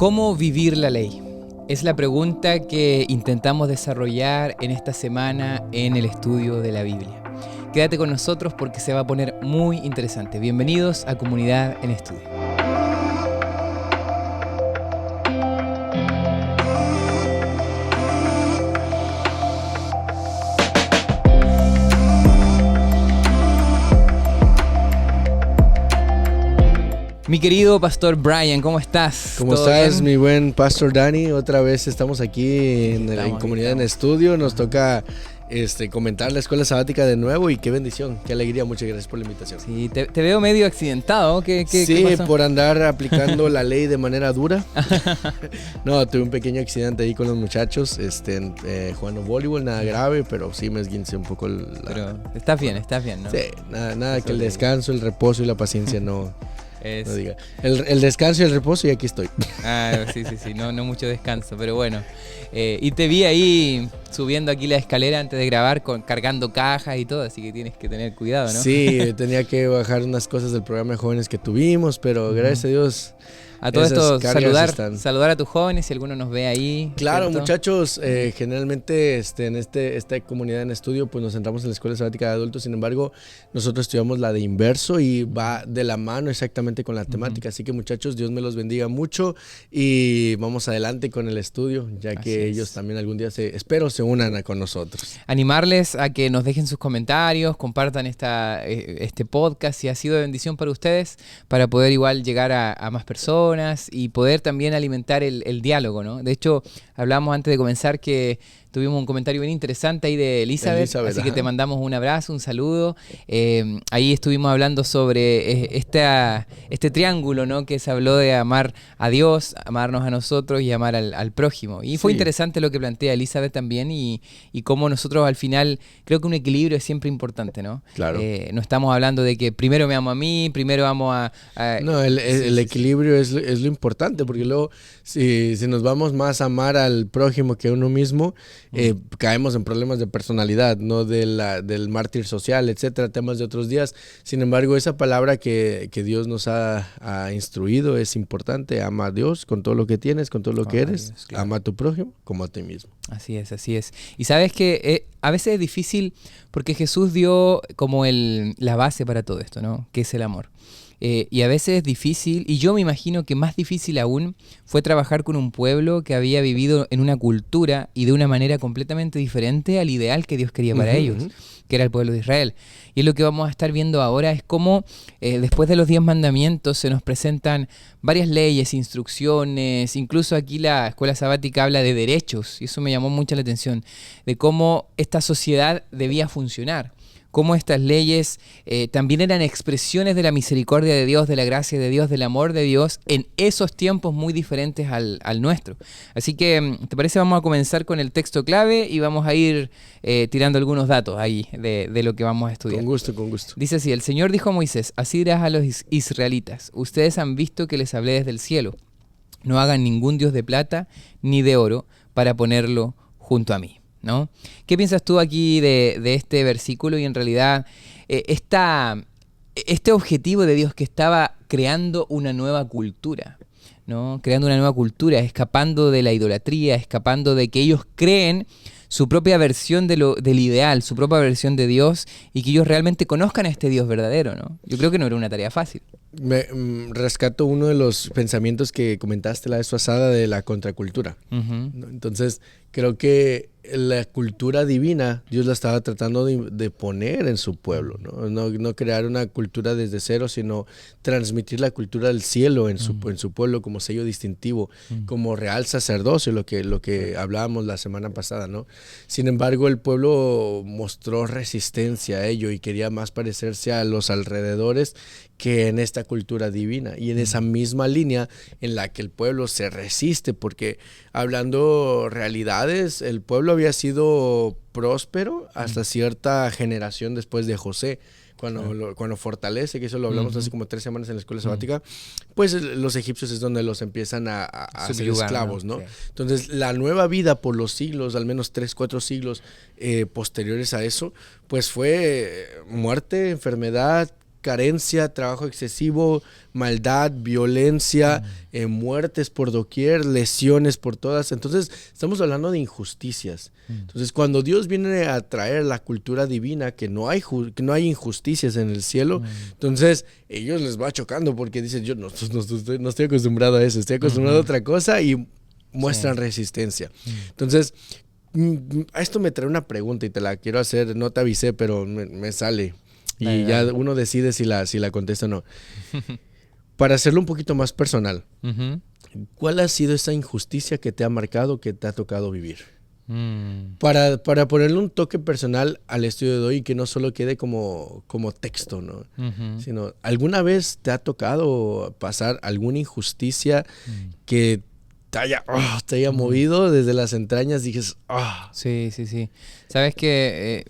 ¿Cómo vivir la ley? Es la pregunta que intentamos desarrollar en esta semana en el estudio de la Biblia. Quédate con nosotros porque se va a poner muy interesante. Bienvenidos a Comunidad en Estudio. Mi querido Pastor Brian, ¿cómo estás? ¿Cómo estás, mi buen Pastor Dani? Otra vez estamos aquí en Comunidad en Estudio. Nos toca comentar la escuela sabática de nuevo y qué bendición, qué alegría. Muchas gracias por la invitación. Sí, te veo medio accidentado. ¿Qué pasó? Por andar aplicando la ley de manera dura. No, tuve un pequeño accidente ahí con los muchachos, jugando voleibol, nada grave, pero sí me esguincé un poco. Pero estás bien, ¿no? Sí, nada que el descanso, el reposo y la paciencia no diga. El descanso y el reposo y aquí estoy. Sí, no mucho descanso, pero bueno. Y te vi ahí subiendo aquí la escalera antes de grabar, cargando cajas y todo, así que tienes que tener cuidado, ¿no? Sí, tenía que bajar unas cosas del programa de jóvenes que tuvimos, pero gracias a Dios. A todo esto, saludar a tus jóvenes si alguno nos ve ahí. Claro, ¿cierto? Muchachos, generalmente en esta comunidad en estudio pues nos centramos en la escuela sabática de adultos. Sin embargo, nosotros estudiamos la de inverso y va de la mano exactamente con la temática. Así que, muchachos, Dios me los bendiga mucho y vamos adelante con el estudio, ya que ellos también algún día espero se unan con nosotros. Animarles a que nos dejen sus comentarios, compartan este podcast si ha sido de bendición para ustedes, para poder igual llegar a más personas y poder también alimentar el diálogo, ¿no? De hecho, hablamos antes de comenzar que tuvimos un comentario bien interesante ahí de Elizabeth, así que te mandamos un abrazo, un saludo. Ahí estuvimos hablando sobre este triángulo, ¿no? Que se habló de amar a Dios, amarnos a nosotros y amar al prójimo. Y fue interesante lo que plantea Elizabeth también y cómo nosotros al final, creo que un equilibrio es siempre importante, ¿no? Claro. No estamos hablando de que primero me amo a mí, primero amo a... No, el equilibrio es lo importante, porque luego si nos vamos más a amar al prójimo que a uno mismo, caemos en problemas de personalidad, no del mártir social, etcétera, temas de otros días. Sin embargo, esa palabra que Dios nos ha instruido es importante. Ama a Dios con todo lo que tienes, con todo lo que eres. Dios, claro. Ama a tu prójimo como a ti mismo. Así es. Y sabes que a veces es difícil porque Jesús dio como la base para todo esto, ¿no? Que es el amor. Y a veces es difícil, y yo me imagino que más difícil aún fue trabajar con un pueblo que había vivido en una cultura y de una manera completamente diferente al ideal que Dios quería para ellos, que era el pueblo de Israel. Y es lo que vamos a estar viendo ahora, es cómo después de los 10 mandamientos se nos presentan varias leyes, instrucciones, incluso aquí la escuela sabática habla de derechos, y eso me llamó mucho la atención, de cómo esta sociedad debía funcionar. Cómo estas leyes también eran expresiones de la misericordia de Dios, de la gracia de Dios, del amor de Dios en esos tiempos muy diferentes al nuestro. Así que, ¿te parece? Vamos a comenzar con el texto clave y vamos a ir tirando algunos datos ahí de lo que vamos a estudiar. Con gusto. Dice así: el Señor dijo a Moisés, así dirás a los israelitas, ustedes han visto que les hablé desde el cielo, no hagan ningún dios de plata ni de oro para ponerlo junto a mí, ¿no? ¿Qué piensas tú aquí de este versículo y en realidad este objetivo de Dios que estaba creando una nueva cultura, ¿no? Creando una nueva cultura, escapando de la idolatría, escapando de que ellos creen su propia versión del ideal, su propia versión de Dios y que ellos realmente conozcan a este Dios verdadero, ¿no? Yo creo que no era una tarea fácil. Me rescato uno de los pensamientos que comentaste la vez pasada de la contracultura. Entonces, creo que la cultura divina, Dios la estaba tratando de poner en su pueblo, ¿no? No crear una cultura desde cero, sino transmitir la cultura del cielo en su pueblo como sello distintivo, como real sacerdocio, lo que hablábamos la semana pasada, ¿no? Sin embargo, el pueblo mostró resistencia a ello y quería más parecerse a los alrededores que en esta cultura divina, y en esa misma línea en la que el pueblo se resiste, porque hablando realidades, el pueblo había sido próspero hasta cierta generación después de José, cuando fortalece, que eso lo hablamos hace como 3 semanas en la escuela sabática, pues los egipcios es donde los empiezan a hacer esclavos, ¿no? Sí. Entonces, la nueva vida por los siglos, al menos 3, 4 siglos posteriores a eso, pues fue muerte, enfermedad, carencia, trabajo excesivo, maldad, violencia, muertes por doquier, lesiones por todas. Entonces, estamos hablando de injusticias. Entonces, cuando Dios viene a traer la cultura divina, que no hay injusticias en el cielo, entonces ellos les va chocando porque dicen, yo no estoy acostumbrado a eso, estoy acostumbrado a otra cosa y muestran resistencia. Entonces, a esto me trae una pregunta y te la quiero hacer, no te avisé, pero me sale. Y ya uno decide si la contesta o no. Para hacerlo un poquito más personal, ¿cuál ha sido esa injusticia que te ha marcado, que te ha tocado vivir? Para ponerle un toque personal al estudio de hoy y que no solo quede como texto, ¿no? Sino, ¿alguna vez te ha tocado pasar alguna injusticia que te haya movido desde las entrañas? Dijes, Sí. Sabes que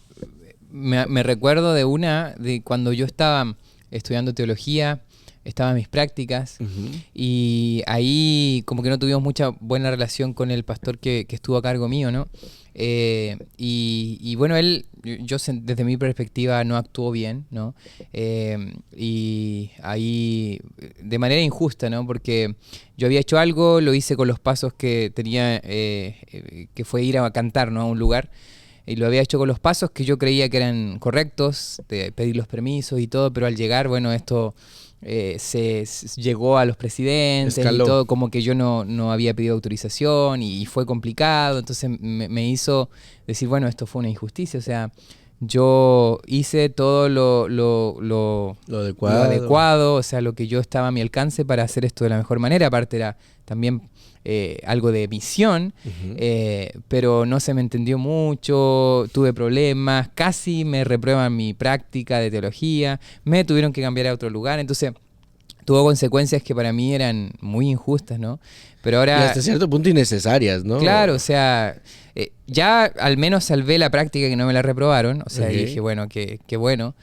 me recuerdo de cuando yo estaba estudiando teología, estaba en mis prácticas y ahí como que no tuvimos mucha buena relación con el pastor que estuvo a cargo mío, ¿no? Y bueno, yo desde mi perspectiva no actuó bien, ¿no? Y ahí de manera injusta, ¿no? Porque yo había hecho algo, lo hice con los pasos que tenía, que fue ir a cantar, ¿no? A un lugar. Y lo había hecho con los pasos que yo creía que eran correctos, de pedir los permisos y todo, pero al llegar, bueno, esto se llegó a los presidentes. Escaló. Y todo, como que yo no había pedido autorización y fue complicado. Entonces me hizo decir, bueno, esto fue una injusticia. O sea, yo hice todo lo adecuado, o sea, lo que yo estaba a mi alcance para hacer esto de la mejor manera. Aparte era también algo de misión, pero no se me entendió mucho, tuve problemas, casi me reprueban mi práctica de teología, me tuvieron que cambiar a otro lugar, entonces tuvo consecuencias que para mí eran muy injustas, ¿no? Pero ahora, y hasta cierto punto innecesarias, ¿no? Claro, o sea, ya al menos salvé la práctica que no me la reprobaron, o sea, dije, bueno, qué bueno.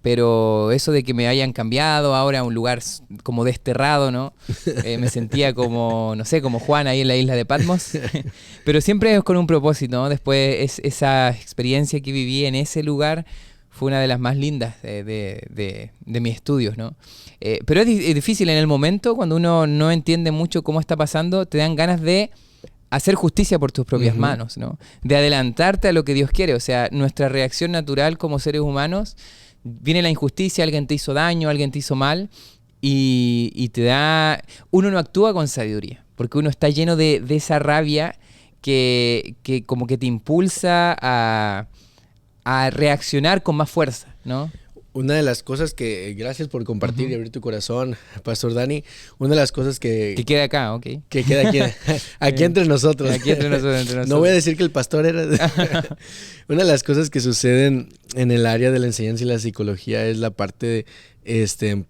Pero eso de que me hayan cambiado ahora a un lugar como desterrado, ¿no? Me sentía como, no sé, como Juan ahí en la isla de Patmos. Pero siempre es con un propósito, ¿no? Después esa experiencia que viví en ese lugar fue una de las más lindas de mis estudios, ¿no? Pero es difícil en el momento, cuando uno no entiende mucho cómo está pasando, te dan ganas de hacer justicia por tus propias manos, ¿no? De adelantarte a lo que Dios quiere. O sea, nuestra reacción natural como seres humanos, viene la injusticia, alguien te hizo daño, alguien te hizo mal y te da... Uno no actúa con sabiduría, porque uno está lleno de esa rabia que como que te impulsa a reaccionar con más fuerza, ¿no? Una de las cosas que, gracias por compartir y abrir tu corazón, Pastor Dani, una de las cosas que queda acá, ¿ok? Que queda aquí entre nosotros. Aquí entre nosotros. No voy a decir que el pastor era... Una de las cosas que suceden en el área de la enseñanza y la psicología es la parte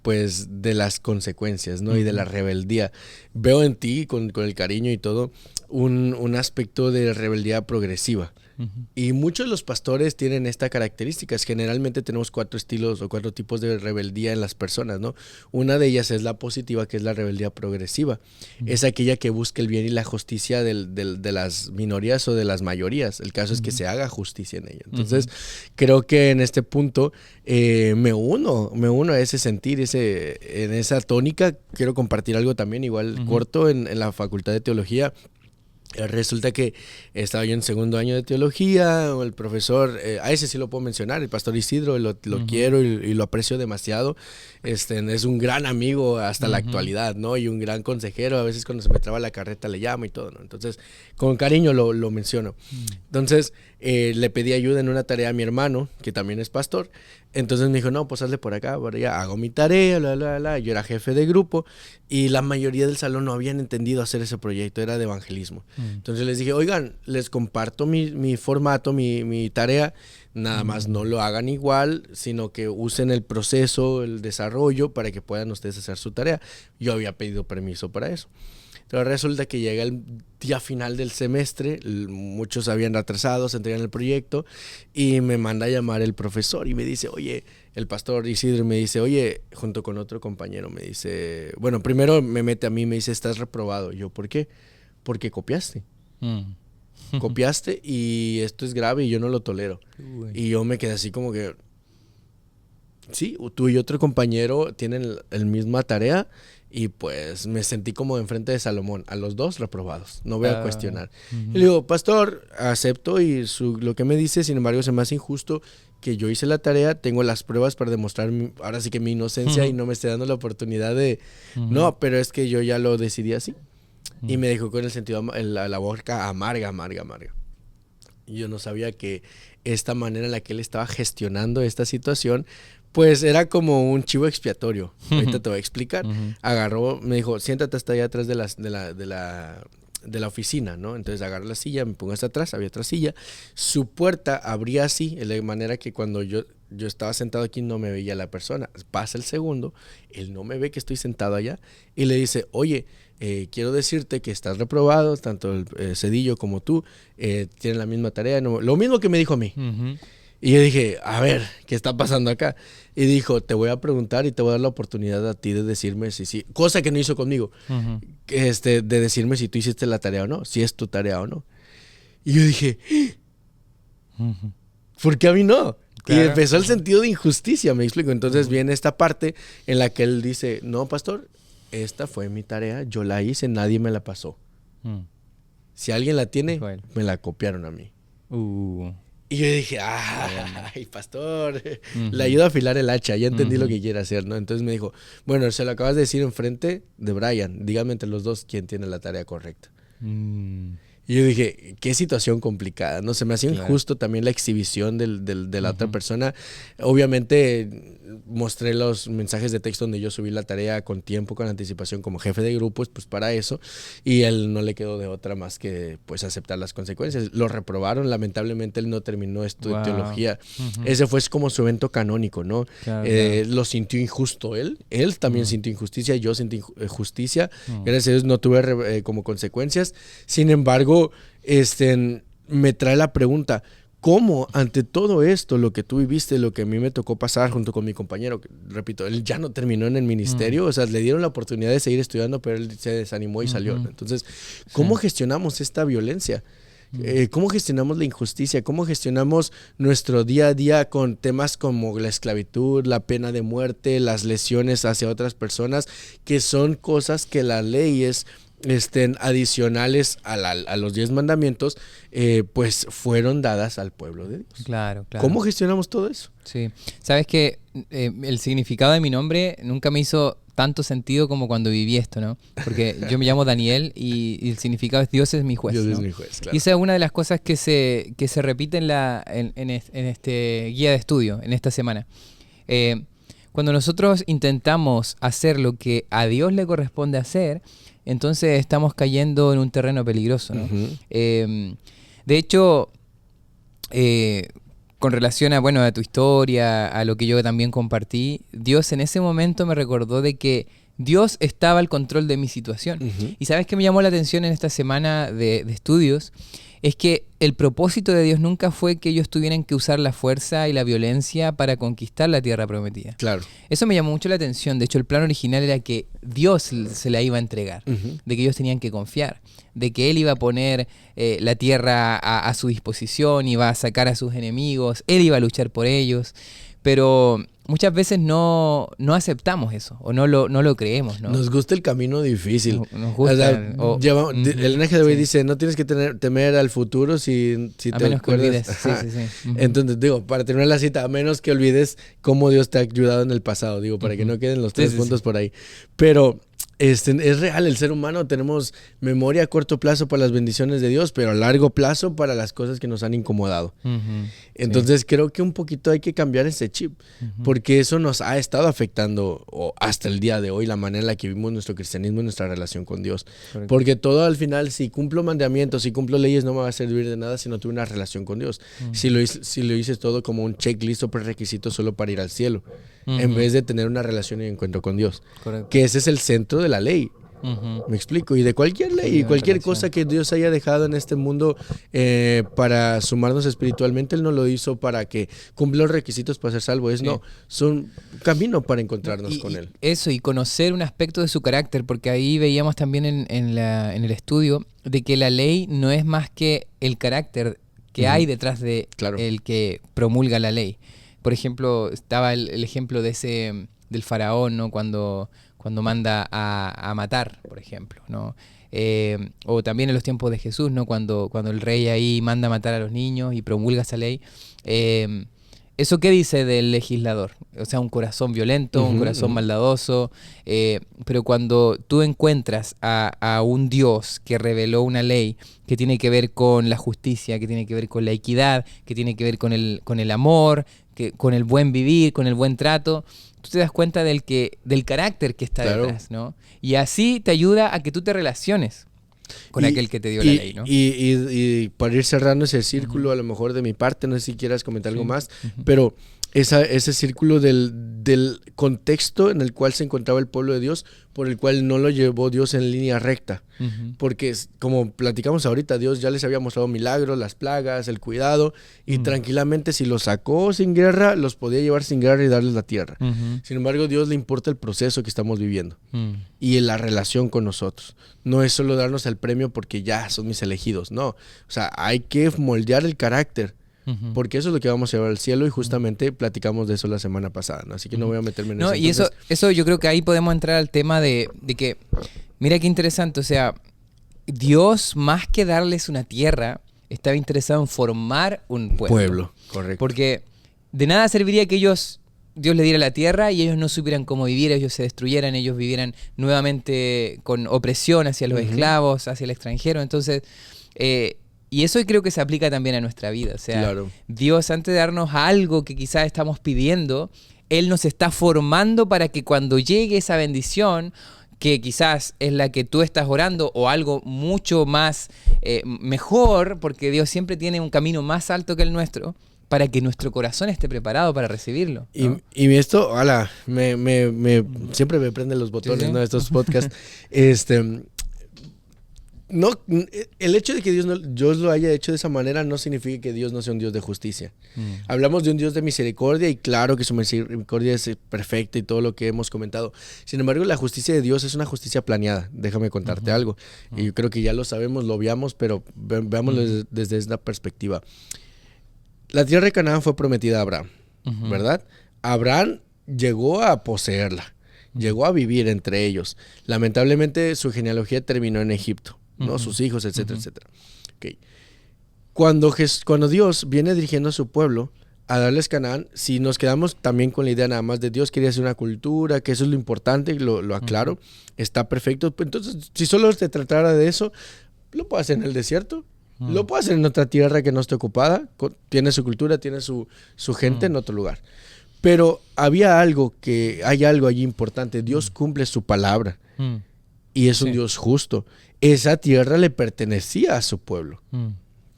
pues, de las consecuencias, ¿no? Y de la rebeldía. Veo en ti, con el cariño y todo, un aspecto de rebeldía progresiva. Y muchos de los pastores tienen esta característica. Generalmente tenemos 4 estilos o 4 tipos de rebeldía en las personas, ¿no? Una de ellas es la positiva, que es la rebeldía progresiva. Es aquella que busca el bien y la justicia de las minorías o de las mayorías. El caso es que se haga justicia en ella. Entonces, creo que en este punto me uno a ese sentir, en esa tónica. Quiero compartir algo también, igual corto, en la Facultad de Teología. Resulta que estaba yo en segundo año de teología, el profesor, a ese sí lo puedo mencionar, el pastor Isidro, lo quiero y lo aprecio demasiado, es un gran amigo hasta la actualidad, ¿no? Y un gran consejero, a veces cuando se me traba la carreta le llamo y todo, ¿no? Entonces, con cariño lo menciono. Entonces, le pedí ayuda en una tarea a mi hermano, que también es pastor. Entonces me dijo, no, pues hazle por acá, por allá, hago mi tarea, yo era jefe de grupo y la mayoría del salón no habían entendido hacer ese proyecto, era de evangelismo. Entonces les dije, oigan, les comparto mi formato, mi tarea, nada más no lo hagan igual, sino que usen el proceso, el desarrollo para que puedan ustedes hacer su tarea. Yo había pedido permiso para eso. Entonces resulta que llega el día final del semestre, muchos habían atrasado, se entregan el proyecto y me manda a llamar el profesor y me dice, oye, el pastor Isidro me dice, oye, junto con otro compañero, me dice, bueno, primero me mete a mí, me dice, estás reprobado. Yo, ¿por qué? Porque copiaste. Copiaste y esto es grave y yo no lo tolero. Y yo me quedé así como que... sí, tú y otro compañero tienen la misma tarea y pues me sentí como enfrente de Salomón, a los dos reprobados, no voy a cuestionar. Y le digo, pastor, acepto y lo que me dice, sin embargo, se me hace injusto que yo hice la tarea, tengo las pruebas para demostrar ahora sí que mi inocencia y no me esté dando la oportunidad de, no, pero es que yo ya lo decidí así. Y me dejó con el sentido, la boca amarga. Y yo no sabía que esta manera en la que él estaba gestionando esta situación, pues era como un chivo expiatorio. Ahorita te voy a explicar. Agarró, me dijo, siéntate hasta allá atrás de la oficina, ¿no? Entonces agarré la silla, me pongo hasta atrás, había otra silla. Su puerta abría así, de manera que cuando yo estaba sentado aquí no me veía la persona. Pasa el segundo, él no me ve que estoy sentado allá y le dice, oye, quiero decirte que estás reprobado, tanto el Cedillo como tú tienen la misma tarea, lo mismo que me dijo a mí. Y yo dije, a ver, ¿qué está pasando acá? Y dijo, te voy a preguntar y te voy a dar la oportunidad a ti de decirme si sí, cosa que no hizo conmigo, de decirme si tú hiciste la tarea o no, si es tu tarea o no. Y yo dije, ¿por qué a mí no? Claro. Y empezó el sentido de injusticia, me explico. Entonces viene esta parte en la que él dice, no, pastor, esta fue mi tarea, yo la hice, nadie me la pasó. Si alguien la tiene, me la copiaron a mí. Y yo dije, ay, pastor, le ayudo a afilar el hacha, ya entendí lo que quiere hacer, ¿no? Entonces me dijo, bueno, se lo acabas de decir enfrente de Brian, dígame entre los dos quién tiene la tarea correcta. Y yo dije, qué situación complicada, ¿no? Se me hacía injusto también la exhibición de la otra persona. Obviamente mostré los mensajes de texto donde yo subí la tarea con tiempo, con anticipación como jefe de grupos, pues para eso. Y él no le quedó de otra más que pues aceptar las consecuencias. Lo reprobaron, lamentablemente él no terminó esto de teología. Ese fue como su evento canónico, ¿no? Lo sintió injusto él también sintió injusticia, yo sentí justicia. Gracias a Dios no tuve como consecuencias. Sin embargo, me trae la pregunta, ¿cómo ante todo esto, lo que tú viviste, lo que a mí me tocó pasar junto con mi compañero, que, repito, él ya no terminó en el ministerio, o sea, le dieron la oportunidad de seguir estudiando, pero él se desanimó y salió, ¿no? Entonces, ¿cómo gestionamos esta violencia? ¿Cómo gestionamos la injusticia? ¿Cómo gestionamos nuestro día a día con temas como la esclavitud, la pena de muerte, las lesiones hacia otras personas, que son cosas que las leyes adicionales a los 10 mandamientos, pues fueron dadas al pueblo de Dios? Claro. ¿Cómo gestionamos todo eso? Sí. Sabes que el significado de mi nombre nunca me hizo tanto sentido como cuando viví esto, ¿no? Porque yo me llamo Daniel y el significado es Dios es mi juez. Dios ¿no? es mi juez, claro. Y esa es una de las cosas que se repite en este guía de estudio, en esta semana. Cuando nosotros intentamos hacer lo que a Dios le corresponde hacer, entonces estamos cayendo en un terreno peligroso, ¿no? De hecho, con relación a tu historia, a lo que yo también compartí, Dios en ese momento me recordó de que Dios estaba al control de mi situación. Y ¿sabes qué me llamó la atención en esta semana de estudios? Es que el propósito de Dios nunca fue que ellos tuvieran que usar la fuerza y la violencia para conquistar la tierra prometida. Claro. Eso me llamó mucho la atención. De hecho, el plan original era que Dios se la iba a entregar, de que ellos tenían que confiar, de que Él iba a poner la tierra a su disposición, iba a sacar a sus enemigos, Él iba a luchar por ellos. Pero muchas veces no aceptamos eso o no lo creemos, ¿no? Nos gusta el camino difícil. Nos gusta. El NGDB dice, no tienes que temer al futuro si a te menos acuerdas. Que olvides. Sí. Entonces, digo, para terminar la cita, a menos que olvides cómo Dios te ha ayudado en el pasado, digo, para que no queden los tres puntos por ahí. Pero es real, el ser humano tenemos memoria a corto plazo para las bendiciones de Dios, pero a largo plazo para las cosas que nos han incomodado. Entonces creo que un poquito hay que cambiar ese chip, porque eso nos ha estado afectando hasta el día de hoy, la manera en la que vivimos nuestro cristianismo y nuestra relación con Dios. Correcto. Porque todo al final, si cumplo mandamientos, si cumplo leyes, no me va a servir de nada si no tuve una relación con Dios. Si lo hice todo como un checklist o prerequisito solo para ir al cielo, en vez de tener una relación y encuentro con Dios. Correcto. Que ese es el centro de la ley. Me explico. Y de cualquier ley, cualquier cosa que Dios haya dejado en este mundo para sumarnos espiritualmente, Él no lo hizo para que cumpla los requisitos para ser salvo. Son camino para encontrarnos con Él. Eso, y conocer un aspecto de su carácter, porque ahí veíamos también en el estudio de que la ley no es más que el carácter que hay detrás de el que promulga la ley. por ejemplo, estaba el ejemplo del faraón, ¿no? Cuando manda a matar, por ejemplo, ¿no? O también en los tiempos de Jesús, ¿no? Cuando el rey ahí manda a matar a los niños y promulga esa ley. ¿Eso qué dice del legislador? O sea, un corazón violento, un corazón maldadoso, pero cuando tú encuentras a un Dios que reveló una ley que tiene que ver con la justicia, que tiene que ver con la equidad, que tiene que ver con el amor, con el buen vivir, con el buen trato, tú te das cuenta del carácter que está detrás, ¿no? Y así te ayuda a que tú te relaciones con aquel que te dio la ley, ¿no? Y para ir cerrando ese círculo, a lo mejor de mi parte, no sé si quieras comentar algo más, pero ese círculo del contexto en el cual se encontraba el pueblo de Dios, por el cual no lo llevó Dios en línea recta. Porque, como platicamos ahorita, Dios ya les había mostrado milagros, las plagas, el cuidado, y tranquilamente si los sacó sin guerra, los podía llevar sin guerra y darles la tierra. Sin embargo, a Dios le importa el proceso que estamos viviendo y la relación con nosotros. No es solo darnos el premio porque ya son mis elegidos, no. O sea, hay que moldear el carácter. Porque eso es lo que vamos a llevar al cielo y justamente platicamos de eso la semana pasada, ¿no? Así que no voy a meterme en eso. Y eso yo creo que ahí podemos entrar al tema de que, mira qué interesante, o sea, Dios más que darles una tierra, estaba interesado en formar un pueblo. Correcto. Porque de nada serviría que Dios les diera la tierra y ellos no supieran cómo vivir, ellos se destruyeran, ellos vivieran nuevamente con opresión hacia los esclavos, hacia el extranjero. Entonces, y eso creo que se aplica también a nuestra vida. O sea, Dios, antes de darnos algo que quizás estamos pidiendo, Él nos está formando para que cuando llegue esa bendición, que quizás es la que tú estás orando, o algo mucho más mejor, porque Dios siempre tiene un camino más alto que el nuestro, para que nuestro corazón esté preparado para recibirlo, ¿no? Y esto, siempre me prenden los botones, ¿no? Estos podcasts. No, el hecho de que Dios lo haya hecho de esa manera no significa que Dios no sea un Dios de justicia. Hablamos de un Dios de misericordia y claro que su misericordia es perfecta y todo lo que hemos comentado. Sin embargo, la justicia de Dios es una justicia planeada. Déjame contarte algo. Y yo creo que ya lo sabemos, lo veamos, pero veámoslo desde esta perspectiva. La tierra de Canaán fue prometida a Abraham, ¿verdad? Abraham llegó a poseerla, llegó a vivir entre ellos. Lamentablemente su genealogía terminó en Egipto, ¿no? Sus hijos, etcétera, etcétera. Okay. Cuando Dios viene dirigiendo a su pueblo a darles Canaán, si nos quedamos también con la idea nada más de Dios quería hacer una cultura, que eso es lo importante, lo aclaro, está perfecto. Entonces, si solo se tratara de eso, lo puede hacer en el desierto. Lo puede hacer en otra tierra que no esté ocupada, tiene su cultura, tiene su gente en otro lugar. Pero hay algo allí importante. Dios cumple su palabra y es un Dios justo. Esa tierra le pertenecía a su pueblo.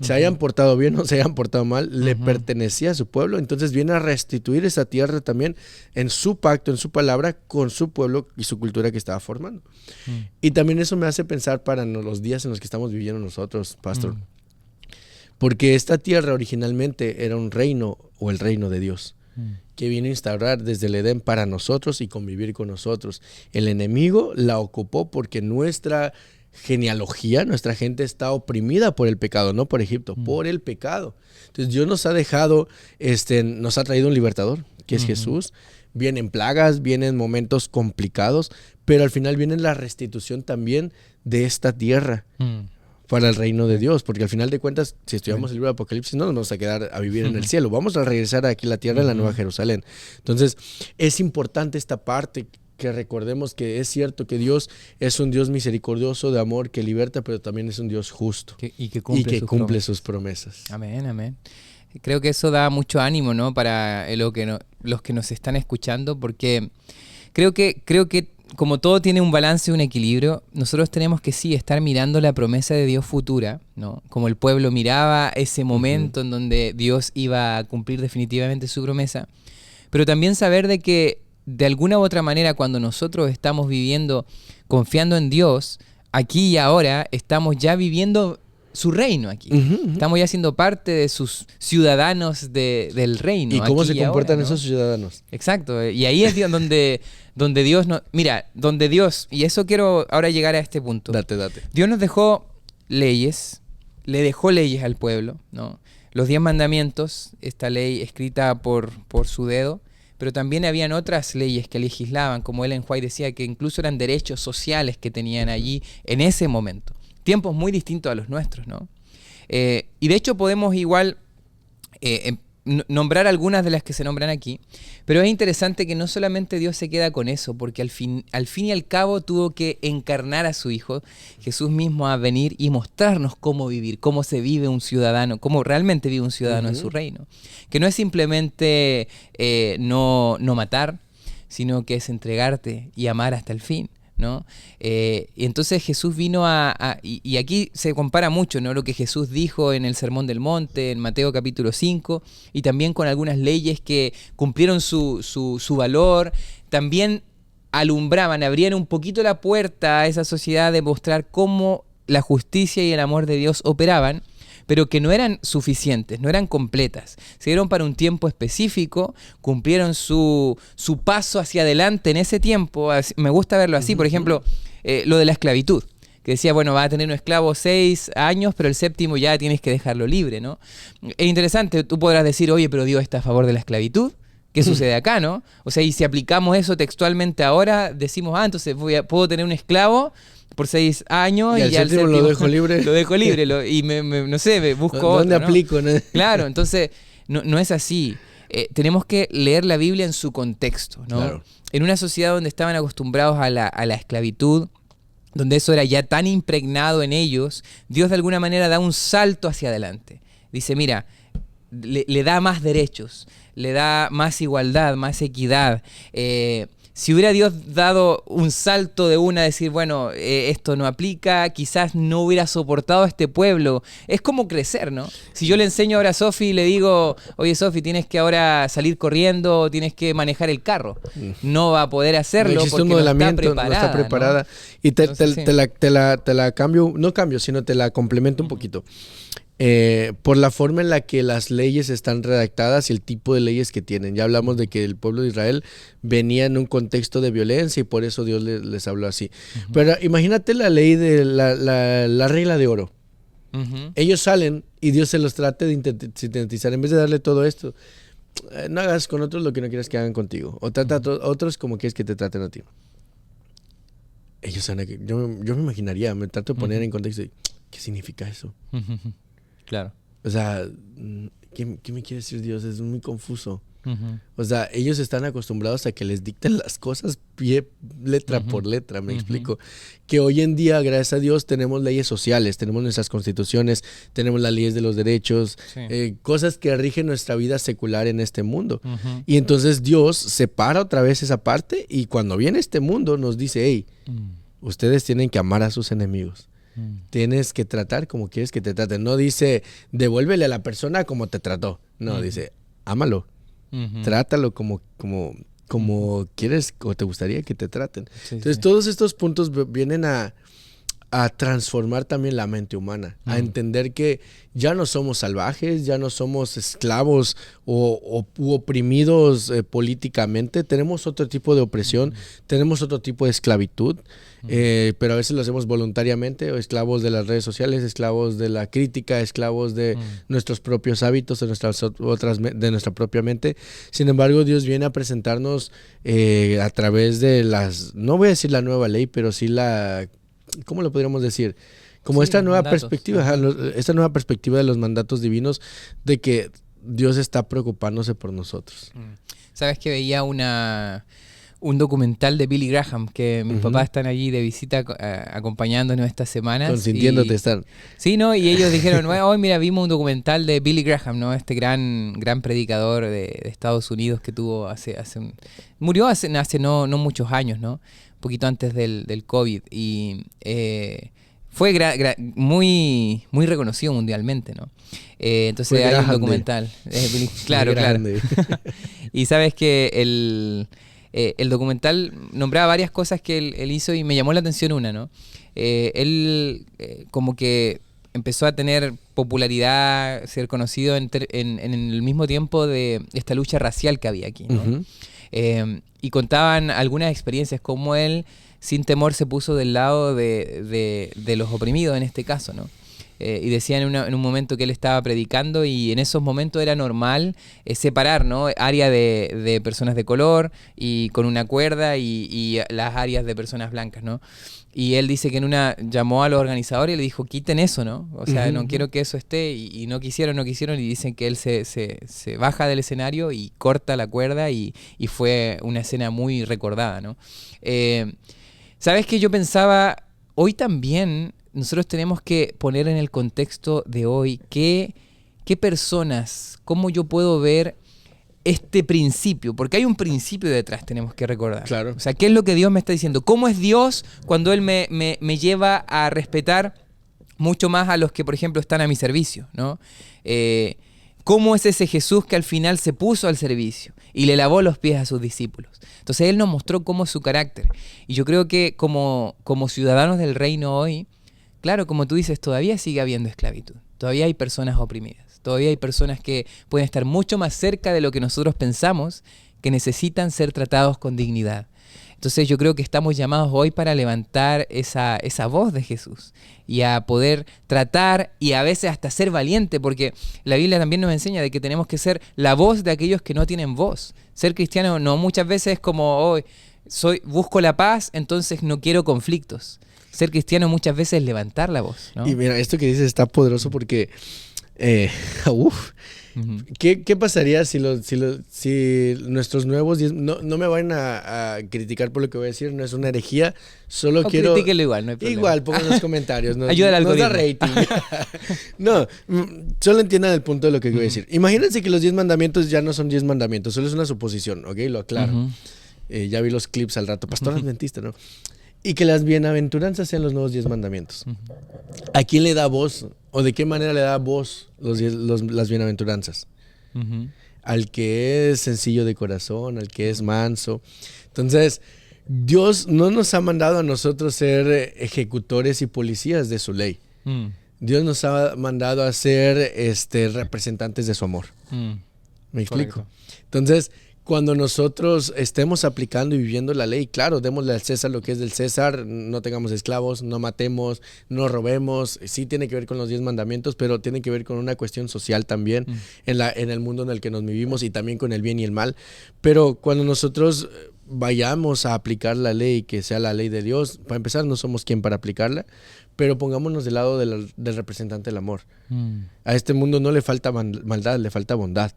Se hayan portado bien o se hayan portado mal, le pertenecía a su pueblo. Entonces viene a restituir esa tierra también en su pacto, en su palabra, con su pueblo y su cultura que estaba formando. Y también eso me hace pensar para los días en los que estamos viviendo nosotros, pastor. Porque esta tierra originalmente era un reino o el reino de Dios, que vino a instaurar desde el Edén para nosotros y convivir con nosotros. El enemigo la ocupó porque nuestra genealogía, nuestra gente está oprimida por el pecado, no por Egipto, por el pecado. Entonces Dios nos ha dejado, nos ha traído un libertador, que es Jesús. Vienen plagas, vienen momentos complicados, pero al final viene la restitución también de esta tierra para el reino de Dios, porque al final de cuentas, si estudiamos el libro de Apocalipsis, no nos vamos a quedar a vivir en el cielo, vamos a regresar aquí a la tierra, en la Nueva Jerusalén. Entonces, es importante esta parte, que recordemos que es cierto que Dios es un Dios misericordioso, de amor, que liberta, pero también es un Dios justo y que cumple sus promesas. Amén, amén. Creo que eso da mucho ánimo, ¿no? Para los que nos están escuchando, porque creo que como todo tiene un balance y un equilibrio, nosotros tenemos que sí estar mirando la promesa de Dios futura, ¿no? Como el pueblo miraba ese momento en donde Dios iba a cumplir definitivamente su promesa, pero también saber de que de alguna u otra manera cuando nosotros estamos viviendo confiando en Dios, aquí y ahora estamos ya viviendo su reino aquí. Estamos ya siendo parte de sus ciudadanos del reino. ¿Y cómo se comportan ahora, ¿no? esos ciudadanos? Exacto. Y ahí es donde Dios nos... Mira, donde Dios... Y eso quiero ahora llegar a este punto. Date. Dios nos dejó leyes le dejó leyes al pueblo, ¿no? Los 10 mandamientos, esta ley escrita por su dedo, pero también habían otras leyes que legislaban, como Ellen White decía, que incluso eran derechos sociales que tenían allí en ese momento. Tiempos muy distintos a los nuestros, ¿no? Y de hecho podemos igual nombrar algunas de las que se nombran aquí, pero es interesante que no solamente Dios se queda con eso, porque al fin y al cabo tuvo que encarnar a su Hijo, Jesús mismo, a venir y mostrarnos cómo vivir, cómo se vive un ciudadano, cómo realmente vive un ciudadano en su reino. Que no es simplemente no matar, sino que es entregarte y amar hasta el fin, ¿no? Y entonces Jesús vino y aquí se compara mucho, ¿no? Lo que Jesús dijo en el Sermón del Monte, en Mateo capítulo 5, y también con algunas leyes que cumplieron su valor, también alumbraban, abrían un poquito la puerta a esa sociedad de mostrar cómo la justicia y el amor de Dios operaban, pero que no eran suficientes, no eran completas. Se dieron para un tiempo específico, cumplieron su paso hacia adelante en ese tiempo. Me gusta verlo así, por ejemplo, lo de la esclavitud, que decía, bueno, va a tener un esclavo 6 años, pero el 7º ya tienes que dejarlo libre, ¿no? Es interesante, tú podrás decir, oye, pero Dios está a favor de la esclavitud. ¿Qué sucede acá, no? O sea, y si aplicamos eso textualmente ahora, decimos, entonces puedo tener un esclavo por 6 años y ya el 7º lo dejo libre. Lo dejo libre y no sé, me busco otro, ¿Dónde aplico? ¿No? Claro, entonces no es así. Tenemos que leer la Biblia en su contexto, ¿no? Claro. En una sociedad donde estaban acostumbrados a la esclavitud, donde eso era ya tan impregnado en ellos, Dios de alguna manera da un salto hacia adelante. Dice, mira, le da más derechos, le da más igualdad, más equidad. Si hubiera Dios dado un salto de decir, bueno, esto no aplica, quizás no hubiera soportado a este pueblo. Es como crecer, ¿no? Si yo le enseño ahora a Sofi y le digo, oye Sofi, tienes que ahora salir corriendo, tienes que manejar el carro. No va a poder hacerlo porque no está preparada. ¿No? Y te la cambio, no cambio, sino te la complemento un poquito. Por la forma en la que las leyes están redactadas y el tipo de leyes que tienen. Ya hablamos de que el pueblo de Israel venía en un contexto de violencia y por eso Dios les habló así. Pero imagínate la ley de la regla de oro. Ellos salen y Dios se los trata de sintetizar. En vez de darle todo esto, no hagas con otros lo que no quieras que hagan contigo. O trata a otros como quieres que te traten a ti. Ellos yo me imaginaría, me trato de poner en contexto de, ¿qué significa eso? Claro. O sea, ¿qué me quiere decir Dios? Es muy confuso. O sea, ellos están acostumbrados a que les dicten las cosas letra por letra, me explico. Que hoy en día, gracias a Dios, tenemos leyes sociales, tenemos nuestras constituciones, tenemos las leyes de los derechos, cosas que rigen nuestra vida secular en este mundo. Y entonces Dios separa otra vez esa parte y cuando viene este mundo nos dice, hey, ustedes tienen que amar a sus enemigos. Tienes que tratar como quieres que te traten. No dice, devuélvele a la persona como te trató. No, dice, ámalo. Trátalo como quieres o te gustaría que te traten. Entonces, todos estos puntos vienen a transformar también la mente humana, a entender que ya no somos salvajes, ya no somos esclavos u oprimidos políticamente, tenemos otro tipo de opresión, tenemos otro tipo de esclavitud, pero a veces lo hacemos voluntariamente, o esclavos de las redes sociales, esclavos de la crítica, esclavos de nuestros propios hábitos, de nuestra propia mente. Sin embargo, Dios viene a presentarnos a través de no voy a decir la nueva ley, pero sí ¿cómo lo podríamos decir? Como esta nueva perspectiva, esta nueva perspectiva de los mandatos divinos, de que Dios está preocupándose por nosotros. ¿Sabes que veía un documental de Billy Graham, que mis papás están allí de visita acompañándonos estas semanas? Consintiéndote están. Sí, ¿no? Y ellos dijeron, hoy mira, vimos un documental de Billy Graham, ¿no? Este gran predicador de Estados Unidos que tuvo murió hace no muchos años, ¿no? Un poquito antes del COVID, y fue muy reconocido mundialmente, ¿no? Entonces hay un documental. Claro. Y sabes que el documental nombraba varias cosas que él hizo y me llamó la atención una, ¿no? Él como que empezó a tener popularidad, ser conocido en el mismo tiempo de esta lucha racial que había aquí, ¿no? Y contaban algunas experiencias como él sin temor se puso del lado de los oprimidos en este caso, ¿no? y decía en un momento que él estaba predicando y en esos momentos era normal separar, ¿no? Área de personas de color y con una cuerda y las áreas de personas blancas, ¿no? Y él dice que en una llamó a los organizadores y le dijo, quiten eso, ¿no? O sea, no quiero que eso esté. Y no quisieron. Y dicen que él se baja del escenario y corta la cuerda y fue una escena muy recordada, ¿no? ¿Sabes qué? Yo pensaba, hoy también nosotros tenemos que poner en el contexto de hoy qué personas, cómo yo puedo ver este principio, porque hay un principio detrás, tenemos que recordar. Claro. O sea, ¿qué es lo que Dios me está diciendo? ¿Cómo es Dios cuando Él me lleva a respetar mucho más a los que, por ejemplo, están a mi servicio, ¿no? ¿Cómo es ese Jesús que al final se puso al servicio y le lavó los pies a sus discípulos? Entonces Él nos mostró cómo es su carácter. Y yo creo que como ciudadanos del reino hoy, claro, como tú dices, todavía sigue habiendo esclavitud. Todavía hay personas oprimidas. Todavía hay personas que pueden estar mucho más cerca de lo que nosotros pensamos, que necesitan ser tratados con dignidad. Entonces yo creo que estamos llamados hoy para levantar esa voz de Jesús y a poder tratar y a veces hasta ser valiente, porque la Biblia también nos enseña de que tenemos que ser la voz de aquellos que no tienen voz. Ser cristiano no muchas veces es como, hoy busco la paz, entonces no quiero conflictos. Ser cristiano muchas veces es levantar la voz, ¿no? Y mira, esto que dices está poderoso porque... ¿Qué pasaría si nuestros nuevos no me van a criticar por lo que voy a decir? No es una herejía, solo quiero... Critíquelo igual, no hay problema. Igual, pongan en los comentarios. Ayuda al algoritmo. Nos da rating. No, solo entiendan el punto de lo que voy a decir. Imagínense que los 10 mandamientos ya no son 10 mandamientos, solo es una suposición, ¿ok? Lo aclaro. Ya vi los clips al rato. Pastor adventista, ¿no? Y que las bienaventuranzas sean los nuevos 10 mandamientos. ¿A quién le da voz? ¿O de qué manera le da voz las bienaventuranzas? Al que es sencillo de corazón, al que es manso. Entonces, Dios no nos ha mandado a nosotros ser ejecutores y policías de su ley. Dios nos ha mandado a ser representantes de su amor. ¿Me explico? Correcto. Entonces, cuando nosotros estemos aplicando y viviendo la ley, claro, démosle al César lo que es del César, no tengamos esclavos, no matemos, no robemos. Sí tiene que ver con los 10 mandamientos, pero tiene que ver con una cuestión social también en el mundo en el que nos vivimos y también con el bien y el mal. Pero cuando nosotros vayamos a aplicar la ley, que sea la ley de Dios, para empezar no somos quien para aplicarla, pero pongámonos del lado del representante del amor. A este mundo no le falta maldad, le falta bondad.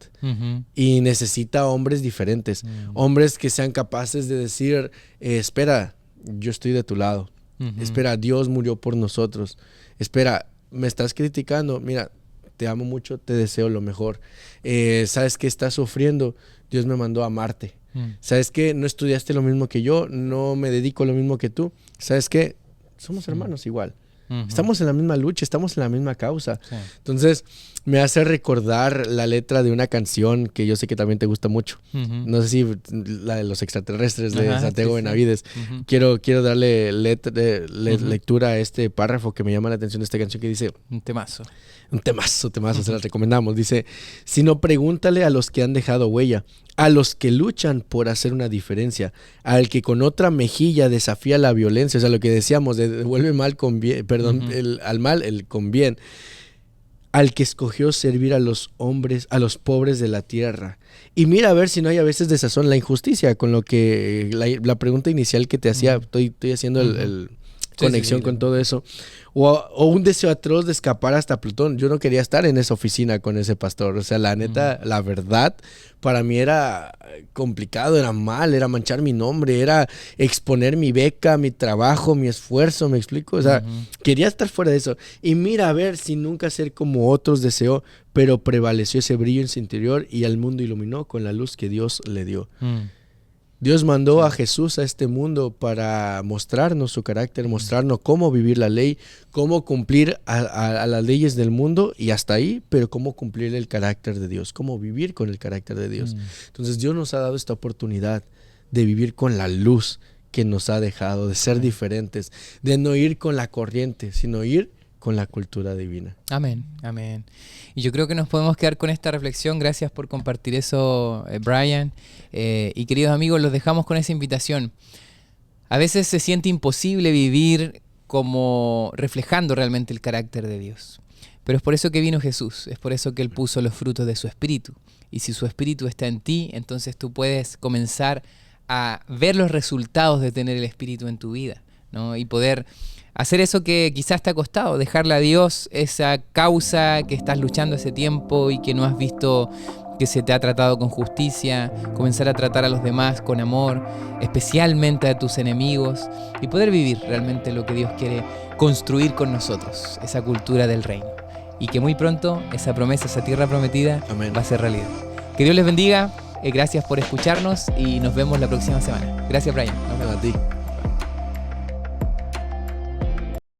Y necesita hombres diferentes, hombres que sean capaces de decir, espera, yo estoy de tu lado. Espera, Dios murió por nosotros. Espera, me estás criticando, mira, te amo mucho, te deseo lo mejor. ¿Sabes qué estás sufriendo? Dios me mandó a amarte. ¿Sabes qué? No estudiaste lo mismo que yo, no me dedico a lo mismo que tú. ¿Sabes qué? Somos hermanos igual. Estamos en la misma lucha, estamos en la misma causa. Sí. Entonces, me hace recordar la letra de una canción que yo sé que también te gusta mucho. No sé si la de los extraterrestres de Santiago Benavides. Quiero darle lectura a este párrafo que me llama la atención de esta canción que dice... Un temazo, se la recomendamos. Dice, sino pregúntale a los que han dejado huella, a los que luchan por hacer una diferencia, al que con otra mejilla desafía la violencia, o sea, lo que decíamos, devuelve mal con bien, al mal el con bien, al que escogió servir a los hombres, a los pobres de la tierra. Y mira a ver si no hay a veces desazón, la injusticia, con lo que la pregunta inicial que te hacía, estoy haciendo el conexión con todo eso. O un deseo atroz de escapar hasta Plutón. Yo no quería estar en esa oficina con ese pastor. O sea, la neta, la verdad, para mí era complicado, era mal, era manchar mi nombre, era exponer mi beca, mi trabajo, mi esfuerzo, ¿me explico? O sea, quería estar fuera de eso. Y mira a ver si nunca ser como otros deseó, pero prevaleció ese brillo en su interior y al mundo iluminó con la luz que Dios le dio. Dios mandó a Jesús a este mundo para mostrarnos su carácter, mostrarnos cómo vivir la ley, cómo cumplir a las leyes del mundo y hasta ahí, pero cómo cumplir el carácter de Dios, cómo vivir con el carácter de Dios. Entonces Dios nos ha dado esta oportunidad de vivir con la luz que nos ha dejado, de ser diferentes, de no ir con la corriente, sino ir con la cultura divina. Amén, amén. Y yo creo que nos podemos quedar con esta reflexión. Gracias por compartir eso, Brian. Y queridos amigos, los dejamos con esa invitación. A veces se siente imposible vivir como reflejando realmente el carácter de Dios. Pero es por eso que vino Jesús, es por eso que Él puso los frutos de su Espíritu. Y si su Espíritu está en ti, entonces tú puedes comenzar a ver los resultados de tener el Espíritu en tu vida, ¿no? Y poder hacer eso que quizás te ha costado, dejarle a Dios esa causa que estás luchando hace tiempo y que no has visto que se te ha tratado con justicia, comenzar a tratar a los demás con amor, especialmente a tus enemigos, y poder vivir realmente lo que Dios quiere construir con nosotros, esa cultura del reino. Y que muy pronto esa promesa, esa tierra prometida, Amén. va a ser realidad. Que Dios les bendiga, gracias por escucharnos y nos vemos la próxima semana. Gracias, Brian. Nos vemos. A ti.